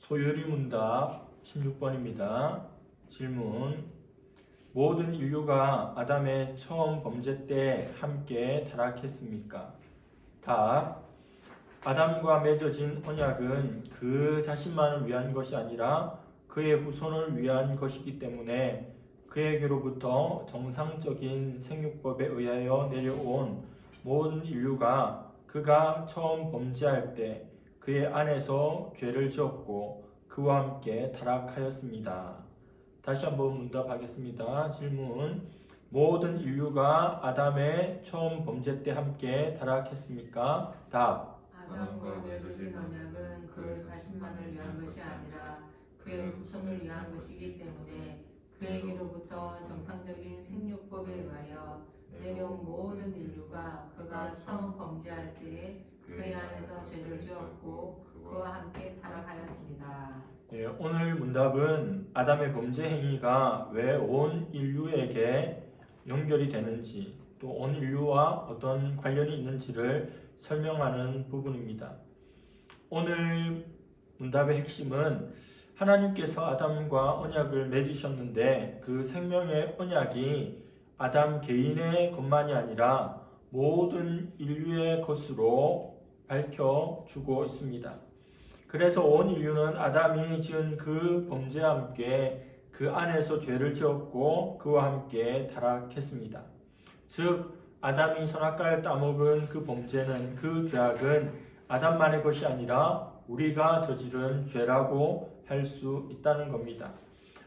소요리 문답 16번입니다. 질문: 모든 인류가 아담의 처음 범죄 때 함께 타락했습니까? 답: 아담과 맺어진 언약은 그 자신만을 위한 것이 아니라 그의 후손을 위한 것이기 때문에 그에게로부터 정상적인 생육법에 의하여 내려온 모든 인류가 그가 처음 범죄할 때 그의 안에서 죄를 지었고 그와 함께 타락하였습니다. 다시 한번 문답하겠습니다. 질문: 모든 인류가 아담의 처음 범죄 때 함께 타락했습니까? 답: 아담과 맺어진 언약은 그 자신만을 위한 것이 아니라 그의 후손을 위한 것이기 때문에 그에게로부터 정상적인 생육법에 의하여 내려온 모든 인류가 그가 처음 범죄할 때에 그의 안에서 죄를 지었고 그와 함께 타락하였습니다. 오늘 문답은 아담의 범죄 행위가 왜 온 인류에게 연결이 되는지, 또 온 인류와 어떤 관련이 있는지를 설명하는 부분입니다. 오늘 문답의 핵심은 하나님께서 아담과 언약을 맺으셨는데 그 생명의 언약이 아담 개인의 것만이 아니라 모든 인류의 것으로 밝혀주고 있습니다. 그래서 온 인류는 아담이 지은 그 범죄와 함께 그 안에서 죄를 지었고 그와 함께 타락했습니다. 즉 아담이 선악과를 따먹은 그 범죄는, 그 죄악은 아담만의 것이 아니라 우리가 저지른 죄라고 할 수 있다는 겁니다.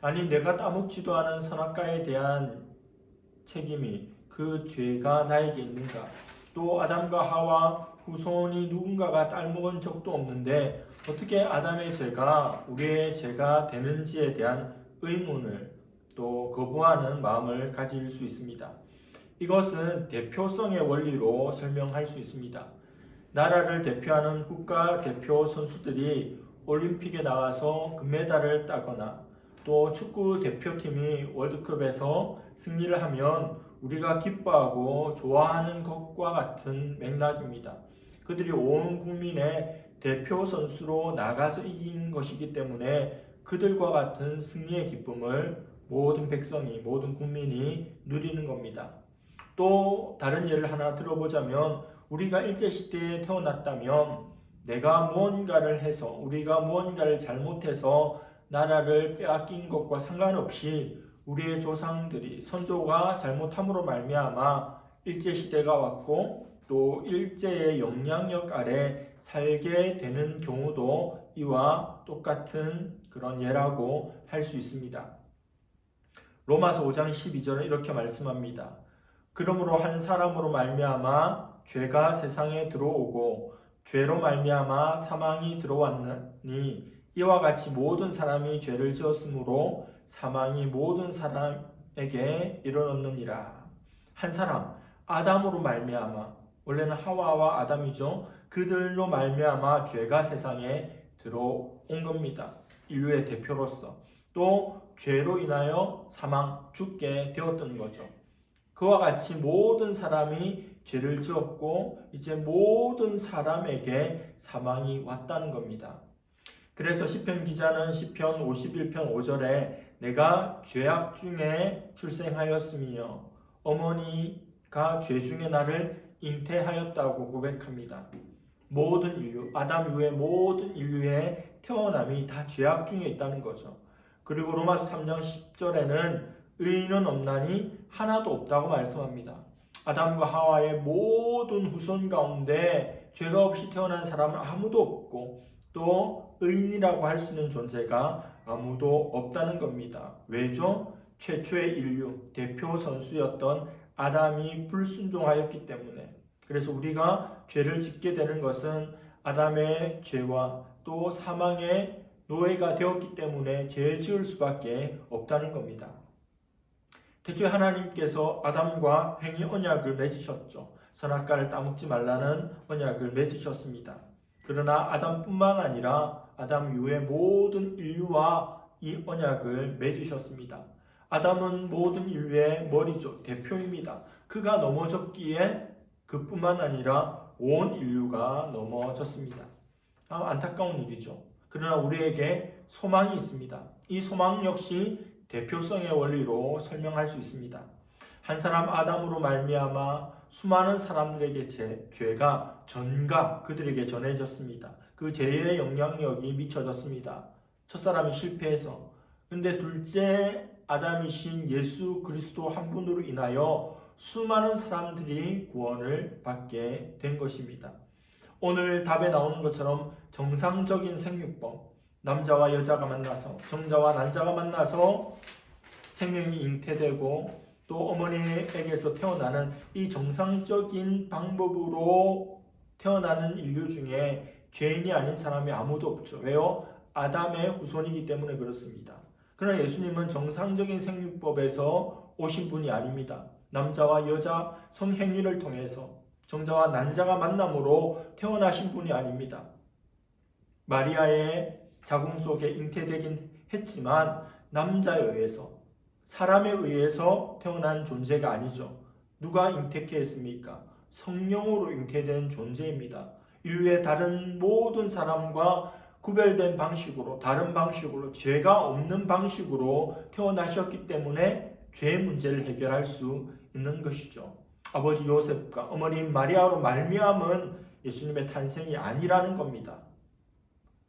아니, 내가 따먹지도 않은 선악과에 대한 책임이, 그 죄가 나에게 있는가? 또 아담과 하와 후손이 누군가가 따먹은 적도 없는데 어떻게 아담의 죄가 우리의 죄가 되는지에 대한 의문을 또 거부하는 마음을 가질 수 있습니다. 이것은 대표성의 원리로 설명할 수 있습니다. 나라를 대표하는 국가 대표 선수들이 올림픽에 나가서 금메달을 따거나 또 축구 대표팀이 월드컵에서 승리를 하면 우리가 기뻐하고 좋아하는 것과 같은 맥락입니다. 그들이 온 국민의 대표 선수로 나가서 이긴 것이기 때문에 그들과 같은 승리의 기쁨을 모든 백성이, 모든 국민이 누리는 겁니다. 또 다른 예를 하나 들어보자면, 우리가 일제시대에 태어났다면 내가 무언가를 해서, 우리가 무언가를 잘못해서 나라를 빼앗긴 것과 상관없이 우리의 조상들이, 선조가 잘못함으로 말미암아 일제시대가 왔고 또 일제의 영향력 아래 살게 되는 경우도 이와 똑같은 그런 예라고 할 수 있습니다. 로마서 5장 12절은 이렇게 말씀합니다. 그러므로 한 사람으로 말미암아 죄가 세상에 들어오고 죄로 말미암아 사망이 들어왔나니 이와 같이 모든 사람이 죄를 지었으므로 사망이 모든 사람에게 이르렀느니라. 한 사람, 아담으로 말미암아, 원래는 하와와 아담이죠. 그들로 말미암아 죄가 세상에 들어온 겁니다. 인류의 대표로서. 또 죄로 인하여 사망, 죽게 되었던 거죠. 그와 같이 모든 사람이 죄를 지었고 이제 모든 사람에게 사망이 왔다는 겁니다. 그래서 시편 기자는 시편 51편 5절에 내가 죄악 중에 출생하였으며 어머니가 죄 중에 나를 잉태하였다고 고백합니다. 모든 인류, 아담 이후의 모든 인류의 태어남이 다 죄악 중에 있다는 거죠. 그리고 로마서 3장 10절에는 의인은 없나니 하나도 없다고 말씀합니다. 아담과 하와의 모든 후손 가운데 죄가 없이 태어난 사람은 아무도 없고 또 의인이라고 할 수 있는 존재가 아무도 없다는 겁니다. 왜죠? 최초의 인류 대표 선수였던 아담이 불순종하였기 때문에. 그래서 우리가 죄를 짓게 되는 것은 아담의 죄와 또 사망의 노예가 되었기 때문에 죄 지을 수밖에 없다는 겁니다. 대초에 하나님께서 아담과 행위 언약을 맺으셨죠. 선악과를 따먹지 말라는 언약을 맺으셨습니다. 그러나 아담뿐만 아니라 아담 이후의 모든 인류와 이 언약을 맺으셨습니다. 아담은 모든 인류의 머리죠. 대표입니다. 그가 넘어졌기에 그뿐만 아니라 온 인류가 넘어졌습니다. 안타까운 일이죠. 그러나 우리에게 소망이 있습니다. 이 소망 역시 대표성의 원리로 설명할 수 있습니다. 한 사람 아담으로 말미암아 수많은 사람들에게 죄가 전가 그들에게 전해졌습니다. 그 죄의 영향력이 미쳐졌습니다. 첫사람이 실패해서. 그런데 둘째 아담이신 예수 그리스도 한 분으로 인하여 수많은 사람들이 구원을 받게 된 것입니다. 오늘 답에 나오는 것처럼 정상적인 생육법, 남자와 여자가 만나서, 정자와 난자가 만나서 생명이 잉태되고 또 어머니에게서 태어나는 이 정상적인 방법으로 태어나는 인류 중에 죄인이 아닌 사람이 아무도 없죠. 왜요? 아담의 후손이기 때문에 그렇습니다. 그러나 예수님은 정상적인 생육법에서 오신 분이 아닙니다. 남자와 여자 성행위를 통해서 정자와 난자가 만남으로 태어나신 분이 아닙니다. 마리아의 자궁 속에 잉태되긴 했지만 남자에 의해서, 사람에 의해서 태어난 존재가 아니죠. 누가 잉태케 했습니까? 성령으로 잉태된 존재입니다. 인류의 다른 모든 사람과 구별된 방식으로, 다른 방식으로, 죄가 없는 방식으로 태어나셨기 때문에 죄 문제를 해결할 수 있는 것이죠. 아버지 요셉과 어머니 마리아로 말미암은 예수님의 탄생이 아니라는 겁니다.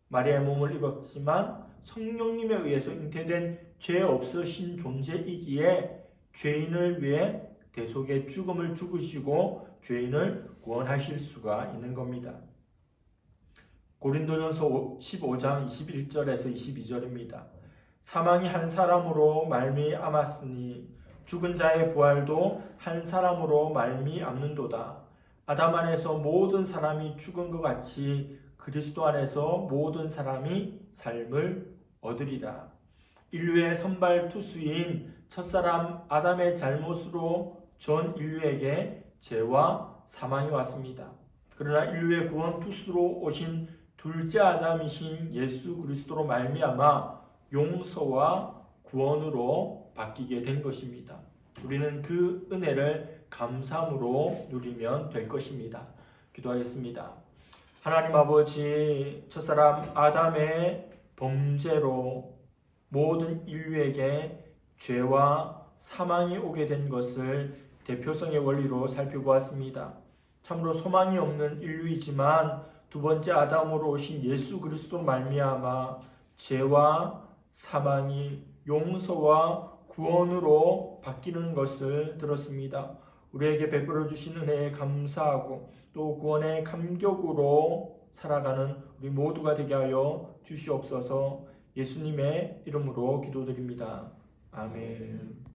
마리아의 몸을 입었지만 성령님에 의해서 잉태된 죄 없으신 존재이기에 죄인을 위해 대속의 죽음을 죽으시고 죄인을 구원하실 수가 있는 겁니다. 고린도전서 15장 21절에서 22절입니다. 사망이 한 사람으로 말미암았으니 죽은 자의 부활도 한 사람으로 말미암는도다. 아담 안에서 모든 사람이 죽은 것 같이 그리스도 안에서 모든 사람이 삶을 얻으리라. 인류의 선발 투수인 첫사람 아담의 잘못으로 전 인류에게 죄와 사망이 왔습니다. 그러나 인류의 구원 투수로 오신 둘째 아담이신 예수 그리스도로 말미암아 용서와 구원으로 바뀌게 된 것입니다. 우리는 그 은혜를 감사함으로 누리면 될 것입니다. 기도하겠습니다. 하나님 아버지, 첫사람 아담의 범죄로 모든 인류에게 죄와 사망이 오게 된 것을 대표성의 원리로 살펴보았습니다. 참으로 소망이 없는 인류이지만 두 번째 아담으로 오신 예수 그리스도 말미암아 죄와 사망이 용서와 구원으로 바뀌는 것을 들었습니다. 우리에게 베풀어 주신 은혜에 감사하고 또 구원의 감격으로 살아가는 우리 모두가 되게 하여 주시옵소서. 예수님의 이름으로 기도드립니다. 아멘.